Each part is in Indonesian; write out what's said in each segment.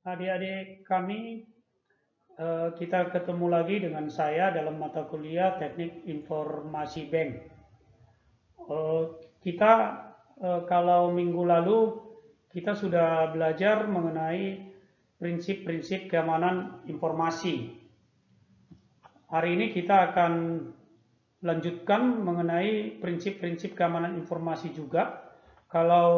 Adik-adik kami, kita ketemu lagi dengan saya dalam mata kuliah Teknik Informasi Bank. Eh, kita kalau minggu lalu kita sudah belajar mengenai prinsip-prinsip keamanan informasi. Hari ini kita akan lanjutkan mengenai prinsip-prinsip keamanan informasi juga. Kalau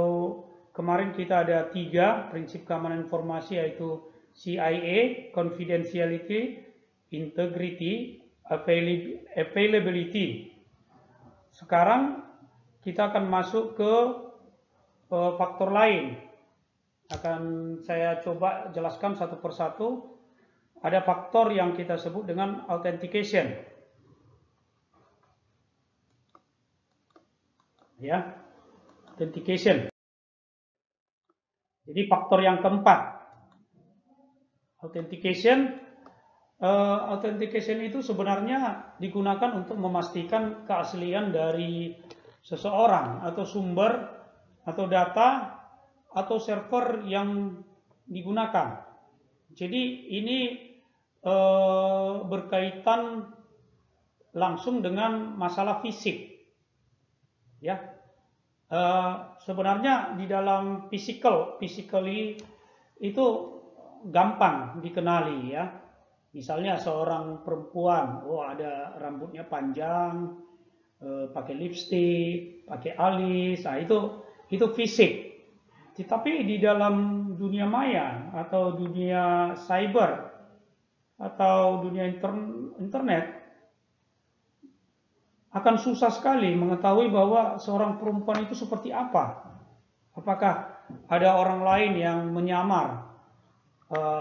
kemarin kita ada 3 prinsip keamanan informasi, yaitu CIA, confidentiality, integrity, availability. Sekarang kita akan masuk ke faktor lain. Akan saya coba jelaskan satu persatu. Ada faktor yang kita sebut dengan authentication. Ya, authentication. Jadi faktor yang keempat, authentication. Authentication itu sebenarnya digunakan untuk memastikan keaslian dari seseorang atau sumber atau data atau server yang digunakan. Jadi ini berkaitan langsung dengan masalah fisik. Ya, sebenarnya di dalam physically itu gampang dikenali ya. Misalnya seorang perempuan, ada rambutnya panjang, pakai lipstick, pakai alis, nah itu fisik. Tetapi di dalam dunia maya atau dunia cyber atau dunia internet akan susah sekali mengetahui bahwa seorang perempuan itu seperti apa. Apakah ada orang lain yang menyamar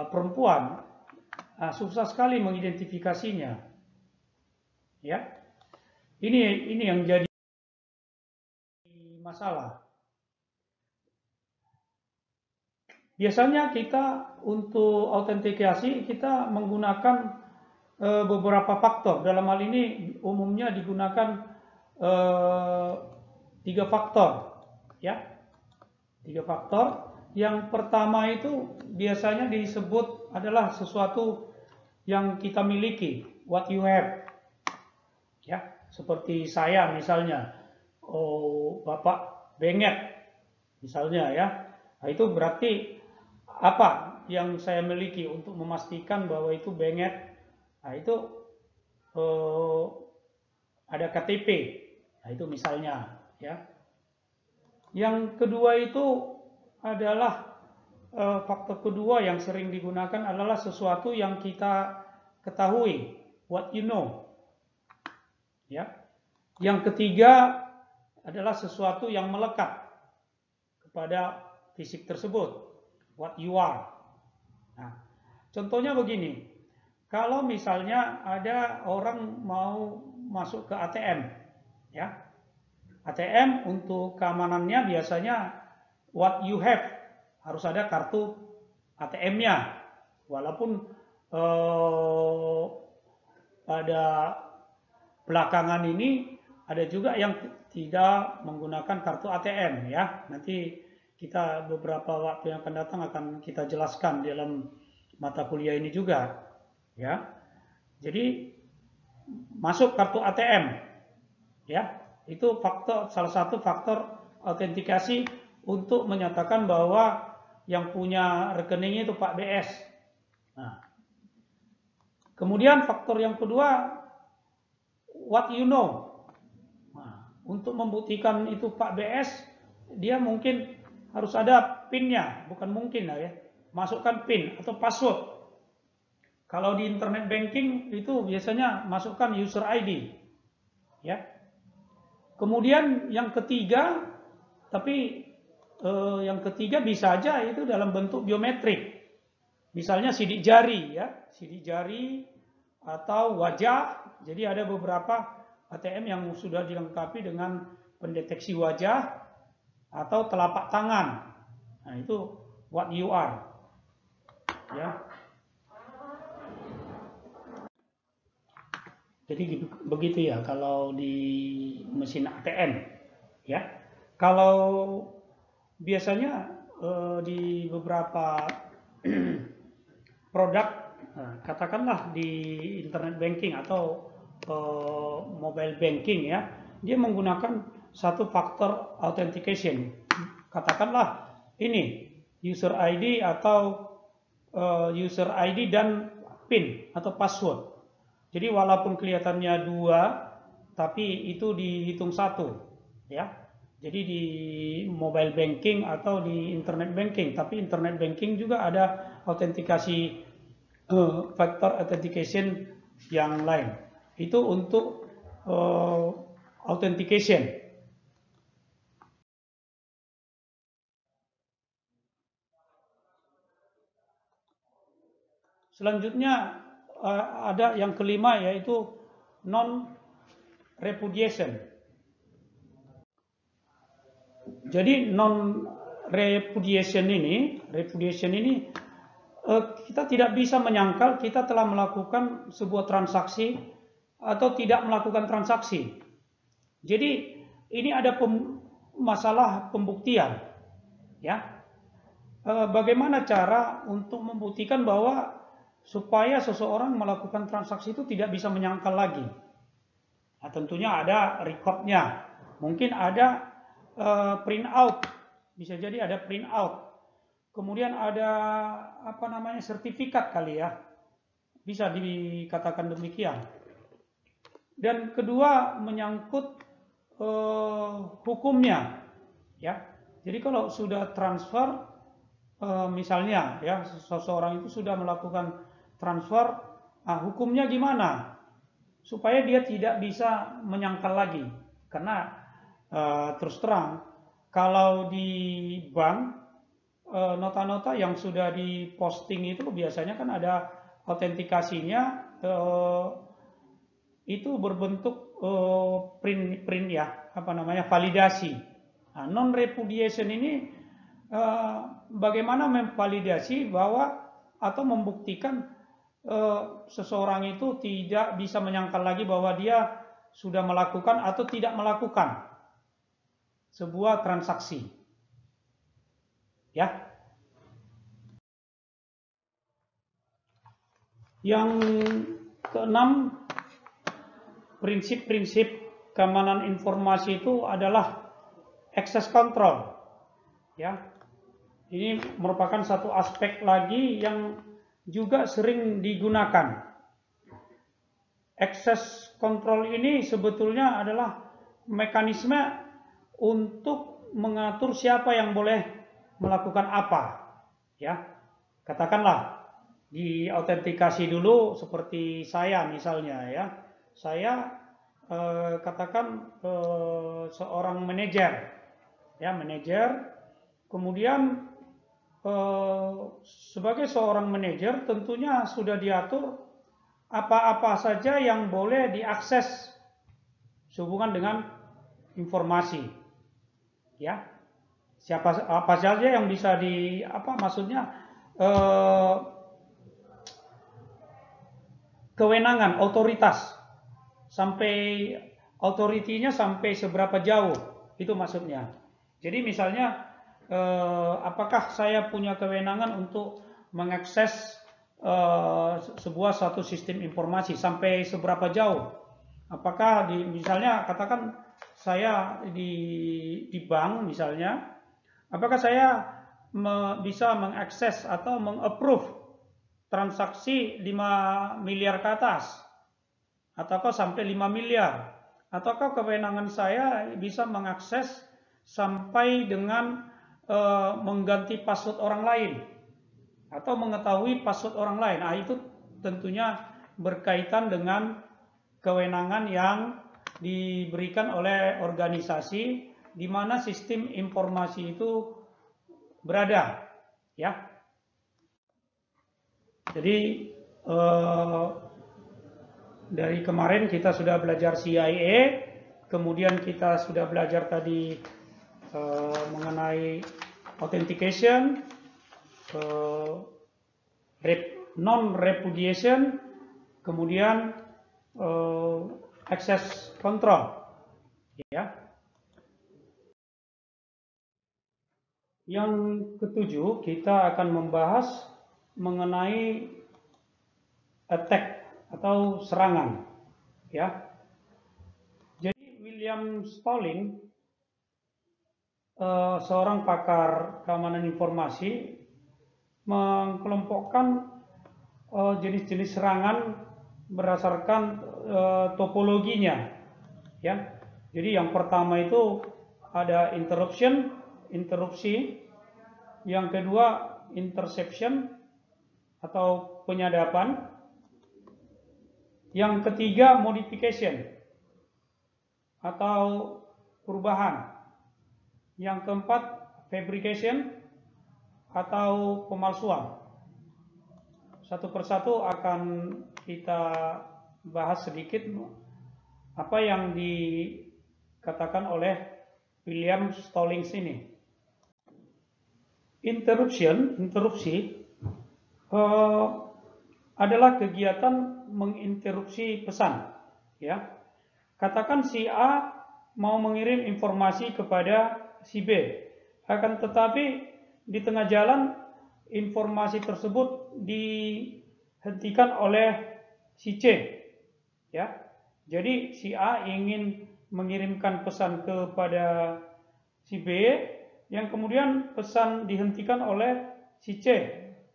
perempuan? Susah sekali mengidentifikasinya. Ya, ini yang jadi masalah. Biasanya kita untuk autentikasi kita menggunakan beberapa faktor. Dalam hal ini umumnya digunakan 3 faktor, ya, 3 faktor. Yang pertama itu biasanya disebut adalah sesuatu yang kita miliki, what you have, ya, seperti saya misalnya, Bapak Benget misalnya, ya, nah, itu berarti apa yang saya miliki untuk memastikan bahwa itu Benget. Nah, itu ada KTP. Nah, itu misalnya, ya. Yang kedua itu adalah faktor kedua yang sering digunakan adalah sesuatu yang kita ketahui, what you know. Ya. Yang ketiga adalah sesuatu yang melekat kepada fisik tersebut, what you are. Nah, contohnya begini. Kalau misalnya ada orang mau masuk ke ATM, ya, ATM untuk keamanannya biasanya what you have, harus ada kartu ATM-nya. Walaupun pada belakangan ini ada juga yang tidak menggunakan kartu ATM, ya. Nanti kita beberapa waktu yang akan datang akan kita jelaskan dalam mata kuliah ini juga. Ya, jadi masuk kartu ATM, ya, itu salah satu faktor autentikasi untuk menyatakan bahwa yang punya rekeningnya itu Pak BS. Nah, kemudian faktor yang kedua, what you know. Nah, untuk membuktikan itu Pak BS, dia mungkin harus ada PIN-nya, bukan mungkin lah ya, masukkan PIN atau password. Kalau di internet banking itu biasanya masukkan user ID, ya. Kemudian yang ketiga, tapi yang ketiga bisa aja itu dalam bentuk biometrik. Misalnya sidik jari, ya, sidik jari atau wajah. Jadi ada beberapa ATM yang sudah dilengkapi dengan pendeteksi wajah atau telapak tangan. Nah, itu what you are, ya. Jadi begitu ya kalau di mesin ATM, ya. Kalau biasanya di beberapa produk, katakanlah di internet banking atau mobile banking ya, dia menggunakan satu faktor authentication. Katakanlah ini user ID atau user ID dan PIN atau password. Jadi walaupun kelihatannya dua, tapi itu dihitung satu, ya. Jadi di mobile banking atau di internet banking, tapi internet banking juga ada autentikasi factor authentication yang lain. Itu untuk authentication. Selanjutnya ada yang kelima, yaitu non-repudiation. Jadi non-repudiation ini kita tidak bisa menyangkal kita telah melakukan sebuah transaksi atau tidak melakukan transaksi. Jadi ini ada masalah pembuktian, ya. Bagaimana cara untuk membuktikan bahwa supaya seseorang melakukan transaksi itu tidak bisa menyangkal lagi? Nah, tentunya ada recordnya, mungkin ada print out, bisa jadi ada print out. Kemudian ada sertifikat kali ya, bisa dikatakan demikian. Dan kedua menyangkut hukumnya, ya. Jadi kalau sudah transfer, misalnya ya seseorang itu sudah melakukan transfer, hukumnya gimana supaya dia tidak bisa menyangkal lagi? Karena terus terang kalau di bank nota-nota yang sudah diposting itu biasanya kan ada autentikasinya, itu berbentuk print ya, validasi. Nah, non repudiation ini bagaimana memvalidasi bahwa atau membuktikan seseorang itu tidak bisa menyangkal lagi bahwa dia sudah melakukan atau tidak melakukan sebuah transaksi, ya. Yang keenam, prinsip-prinsip keamanan informasi itu adalah access control, ya. Ini merupakan satu aspek lagi yang juga sering digunakan. Access control ini sebetulnya adalah mekanisme untuk mengatur siapa yang boleh melakukan apa, ya. Katakanlah di autentikasi dulu, seperti saya misalnya ya. Saya katakan seorang manajer, ya, manajer. Kemudian sebagai seorang manajer tentunya sudah diatur apa-apa saja yang boleh diakses sehubungan dengan informasi, ya. Apa saja yang bisa kewenangan otoritas, sampai autoritinya sampai seberapa jauh, itu maksudnya. Jadi misalnya apakah saya punya kewenangan untuk mengakses sebuah satu sistem informasi sampai seberapa jauh? Apakah misalnya katakan saya di bank misalnya, apakah saya bisa mengakses atau mengapprove transaksi 5 miliar ke atas, ataukah sampai 5 miliar, ataukah kewenangan saya bisa mengakses sampai dengan mengganti password orang lain atau mengetahui password orang lain? Nah, itu tentunya berkaitan dengan kewenangan yang diberikan oleh organisasi di mana sistem informasi itu berada, ya. Jadi dari kemarin kita sudah belajar CIA, kemudian kita sudah belajar tadi mengenai authentication, non-repudiation, kemudian access control, ya. Yang ketujuh, kita akan membahas mengenai attack atau serangan, ya. Jadi William Stolling, seorang pakar keamanan informasi, mengkelompokkan jenis-jenis serangan berdasarkan topologinya, ya. Jadi yang pertama itu ada interupsi, yang kedua interception atau penyadapan, yang ketiga modification atau perubahan, yang keempat fabrication atau pemalsuan. Satu persatu akan kita bahas sedikit apa yang dikatakan oleh William Stolling ini. Interupsi adalah kegiatan menginterupsi pesan, ya. Katakan si A mau mengirim informasi kepada si B, akan tetapi di tengah jalan informasi tersebut dihentikan oleh si C, ya. Jadi si A ingin mengirimkan pesan kepada si B, yang kemudian pesan dihentikan oleh si C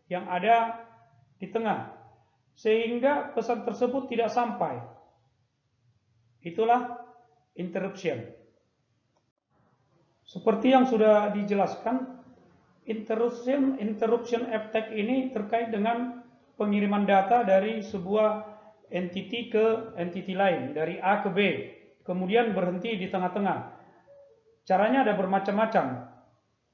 yang ada di tengah, sehingga pesan tersebut tidak sampai. Itulah interruption. Seperti yang sudah dijelaskan, interruption attack ini terkait dengan pengiriman data dari sebuah entity ke entity lain, dari A ke B, kemudian berhenti di tengah-tengah. Caranya ada bermacam-macam.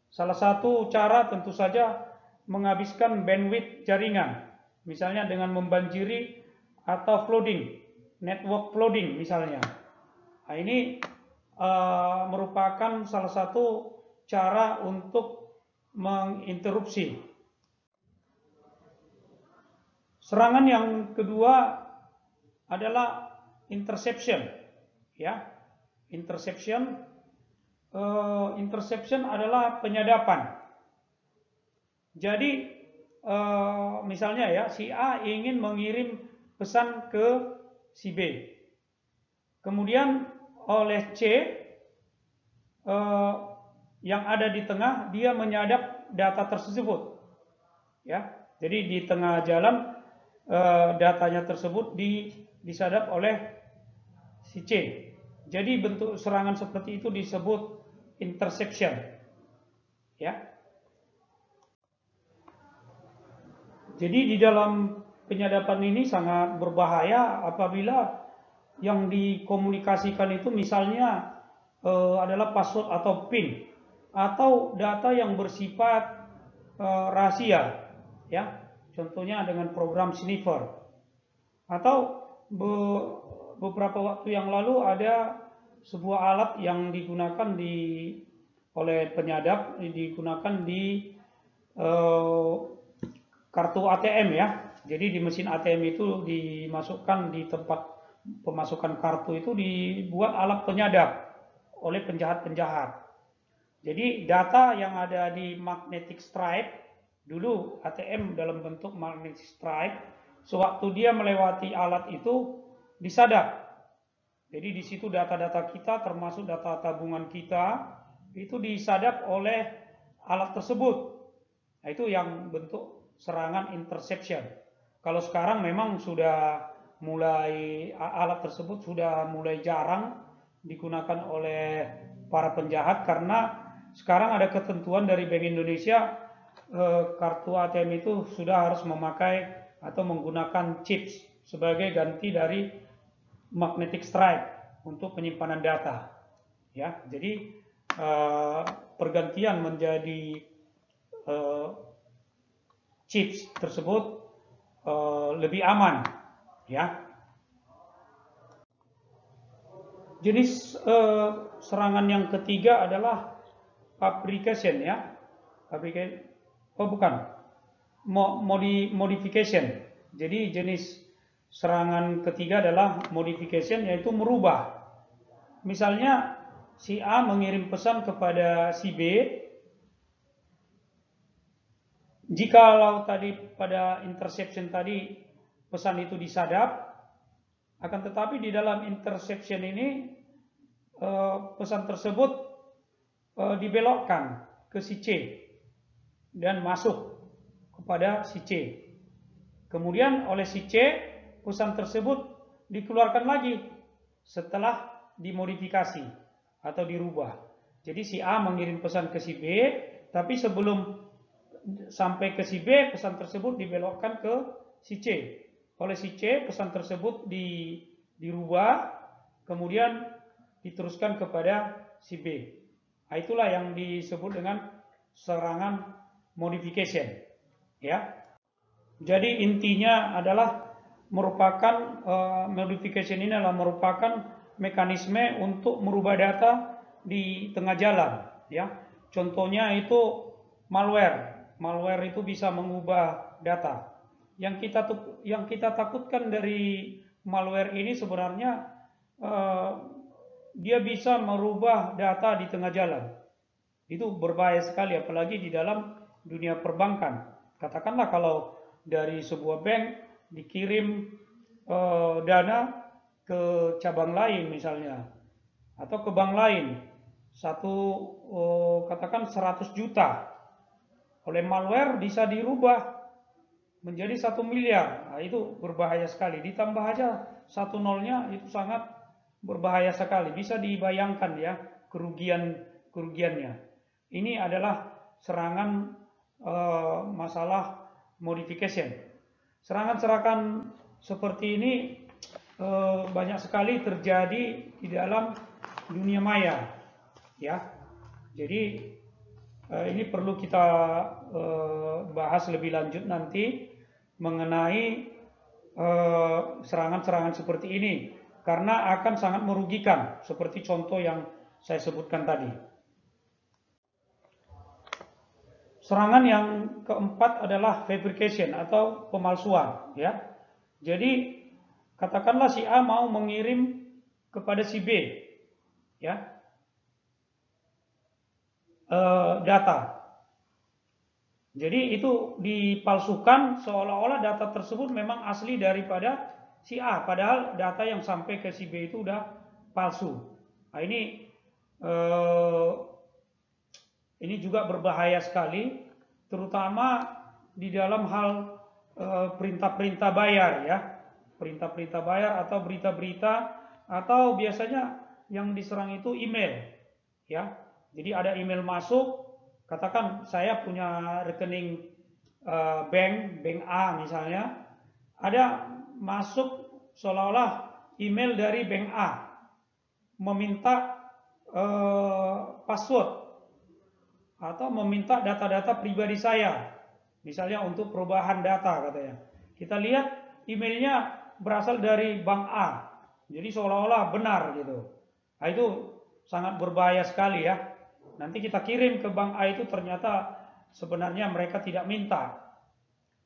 Salah satu cara tentu saja menghabiskan bandwidth jaringan, misalnya dengan membanjiri atau flooding, network flooding misalnya. Nah, ini merupakan salah satu cara untuk menginterupsi. Serangan yang kedua adalah interception, ya. Interception adalah penyadapan. Jadi misalnya ya, si A ingin mengirim pesan ke si B, kemudian oleh C yang ada di tengah, dia menyadap data tersebut, ya. Jadi di tengah jalan datanya tersebut disadap oleh si C. Jadi bentuk serangan seperti itu disebut interception, ya. Jadi di dalam penyadapan ini sangat berbahaya apabila yang dikomunikasikan itu misalnya adalah password atau PIN atau data yang bersifat rahasia, ya. Contohnya dengan program sniffer. Atau beberapa waktu yang lalu ada sebuah alat yang digunakan oleh penyadap, digunakan di kartu ATM, ya. Jadi di mesin ATM itu dimasukkan di tempat pemasukan kartu itu dibuat alat penyadap oleh penjahat-penjahat. Jadi data yang ada di magnetic stripe, dulu ATM dalam bentuk magnetic stripe, sewaktu dia melewati alat itu disadap. Jadi di situ data-data kita termasuk data tabungan kita itu disadap oleh alat tersebut. Nah, itu yang bentuk serangan interception. Kalau sekarang memang sudah mulai alat tersebut sudah mulai jarang digunakan oleh para penjahat karena sekarang ada ketentuan dari Bank Indonesia, kartu ATM itu sudah harus memakai atau menggunakan chips sebagai ganti dari magnetic stripe untuk penyimpanan data, ya. Jadi pergantian menjadi chips tersebut lebih aman, ya. Jenis serangan yang ketiga adalah fabrication, ya. Modification. Jadi jenis serangan ketiga adalah modification, yaitu merubah. Misalnya si A mengirim pesan kepada si B, Jikalau tadi pada interception tadi pesan itu disadap, akan tetapi di dalam interception ini pesan tersebut dibelokkan ke si C dan masuk kepada si C. Kemudian oleh si C pesan tersebut dikeluarkan lagi setelah dimodifikasi atau dirubah. Jadi si A mengirim pesan ke si B, tapi sebelum sampai ke si B, pesan tersebut dibelokkan ke si C. Oleh si C, pesan tersebut dirubah, kemudian diteruskan kepada si B. Nah, itulah yang disebut dengan serangan modification. Ya. Jadi intinya adalah merupakan modification ini adalah merupakan mekanisme untuk merubah data di tengah jalan. Ya. Contohnya itu malware. Malware itu bisa mengubah data. Yang kita takutkan dari malware ini sebenarnya dia bisa merubah data di tengah jalan. Itu berbahaya sekali, apalagi di dalam dunia perbankan. Katakanlah kalau dari sebuah bank dikirim dana ke cabang lain misalnya, atau ke bank lain, katakan 100 juta, oleh malware bisa dirubah menjadi 1 miliar. Nah, itu berbahaya sekali. Ditambah aja 1 nolnya, itu sangat berbahaya sekali. Bisa dibayangkan ya kerugiannya. Ini adalah serangan masalah modification. Serangan-serangan seperti ini banyak sekali terjadi di dalam dunia maya, ya. Jadi ini perlu kita bahas lebih lanjut nanti mengenai serangan-serangan seperti ini, karena akan sangat merugikan seperti contoh yang saya sebutkan tadi. Serangan yang keempat adalah fabrication atau pemalsuan, ya. Jadi katakanlah si A mau mengirim kepada si B, ya, data. Jadi itu dipalsukan seolah-olah data tersebut memang asli daripada si A, padahal data yang sampai ke si B itu udah palsu. Nah, ini juga berbahaya sekali, terutama di dalam hal perintah-perintah bayar, ya, perintah-perintah bayar atau berita-berita, atau biasanya yang diserang itu email, ya. Jadi ada email masuk, katakan saya punya rekening bank A misalnya, ada masuk seolah-olah email dari bank A meminta password atau meminta data-data pribadi saya, misalnya untuk perubahan data katanya. Kita lihat emailnya berasal dari bank A, jadi seolah-olah benar gitu. Nah, itu sangat berbahaya sekali, ya. Nanti kita kirim ke bank A itu ternyata sebenarnya mereka tidak minta.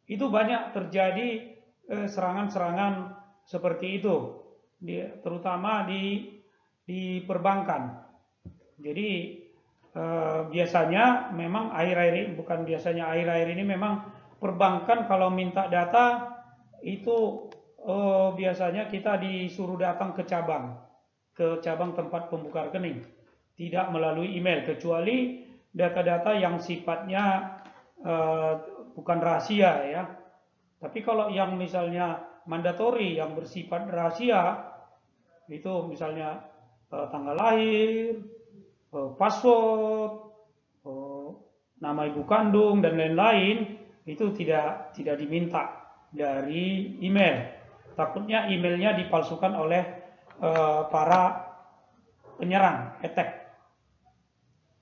Itu banyak terjadi serangan-serangan seperti itu, terutama di perbankan. Jadi biasanya memang akhir-akhir ini memang perbankan kalau minta data itu biasanya kita disuruh datang ke cabang tempat pembuka rekening, tidak melalui email, kecuali data-data yang sifatnya bukan rahasia, ya. Tapi kalau yang misalnya mandatori, yang bersifat rahasia, itu misalnya tanggal lahir, password, nama ibu kandung dan lain-lain, itu tidak diminta dari email. Takutnya emailnya dipalsukan oleh para penyerang, attack.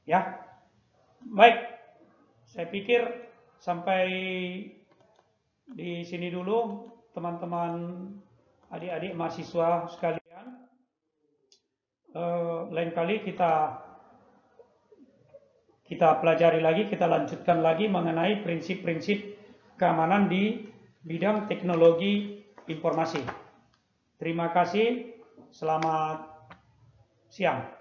Ya. Baik. Saya pikir sampai di sini dulu teman-teman adik-adik mahasiswa sekalian. Lain kali kita pelajari lagi, kita lanjutkan lagi mengenai prinsip-prinsip keamanan di bidang teknologi informasi. Terima kasih, selamat siang.